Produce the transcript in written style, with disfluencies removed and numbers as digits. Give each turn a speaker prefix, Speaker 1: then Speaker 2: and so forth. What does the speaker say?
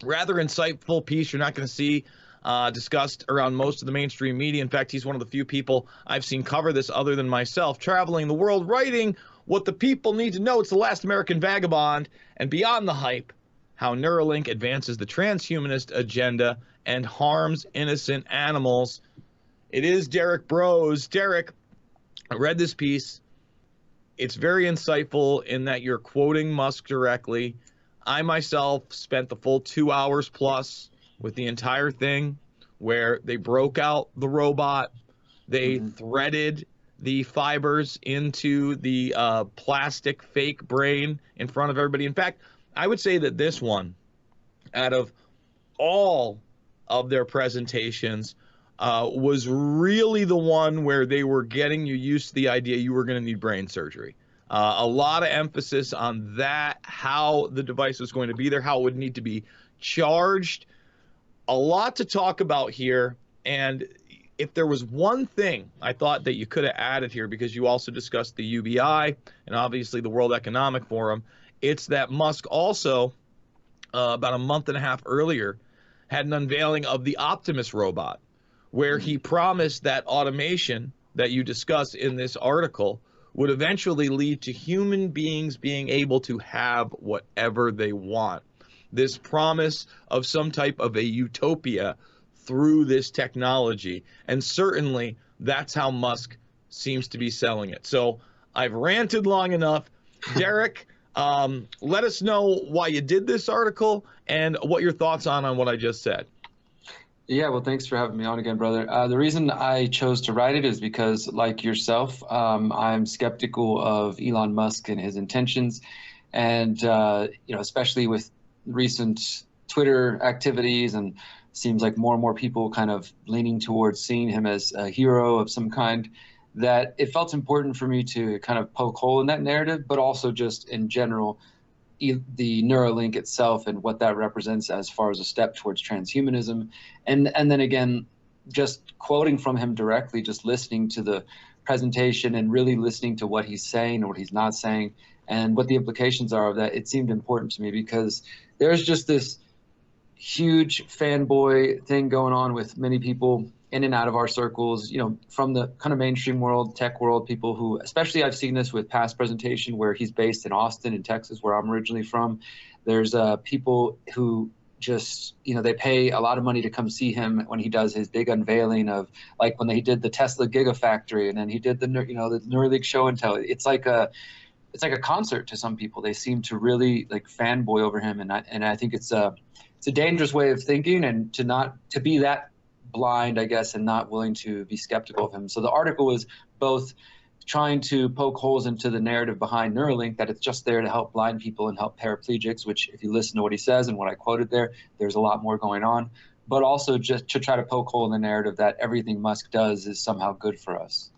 Speaker 1: Rather insightful piece you're not going to see discussed around most of the mainstream media. In fact, he's one of the few people I've seen cover this other than myself, traveling the world writing what the people need to know. It's the last American vagabond, and beyond the hype, how Neuralink advances the transhumanist agenda and harms innocent animals. It is Derek Bros. Derek, I read this piece. It's very insightful in that you're quoting Musk directly. I myself spent the full 2 hours plus with the entire thing, where they broke out the robot, they threaded the fibers into the plastic fake brain in front of everybody. In fact, I would say that this one, out of all of their presentations, was really the one where they were getting you used to the idea you were going to need brain surgery. A lot of emphasis on that, how the device was going to be there, how it would need to be charged. A lot to talk about here. And if there was one thing I thought that you could have added here, because you also discussed the UBI and obviously the World Economic Forum, it's that Musk also, about a month and a half earlier, had an unveiling of the Optimus robot, where he promised that automation that you discuss in this article would eventually lead to human beings being able to have whatever they want. This promise of some type of a utopia through this technology. And certainly that's how Musk seems to be selling it. So I've ranted long enough. Derek, let us know why you did this article and what your thoughts on what I just said.
Speaker 2: Yeah, well, thanks for having me on again, brother. The reason I chose to write it is because, like yourself, I'm skeptical of Elon Musk and his intentions, and especially with recent Twitter activities, and seems like more and more people kind of leaning towards seeing him as a hero of some kind, that it felt important for me to kind of poke hole in that narrative, but also just in general, the Neuralink itself and what that represents as far as a step towards transhumanism. And then again, just quoting from him directly, just listening to the presentation and really listening to what he's saying or what he's not saying and what the implications are of that, it seemed important to me because there's just this huge fanboy thing going on with many people in and out of our circles, from the kind of mainstream world, tech world, people who, especially I've seen this with past presentation where he's based in Austin in Texas, where I'm originally from. There's people who just, they pay a lot of money to come see him when he does his big unveiling of, like when he did the Tesla Gigafactory and then he did the Neuralink show and tell. It's like a concert to some people. They seem to really like fanboy over him. And I think it's a dangerous way of thinking, and to be that blind, I guess, and not willing to be skeptical of him. So the article was both trying to poke holes into the narrative behind Neuralink, that it's just there to help blind people and help paraplegics, which if you listen to what he says and what I quoted there's a lot more going on, but also just to try to poke hole in the narrative that everything Musk does is somehow good for us.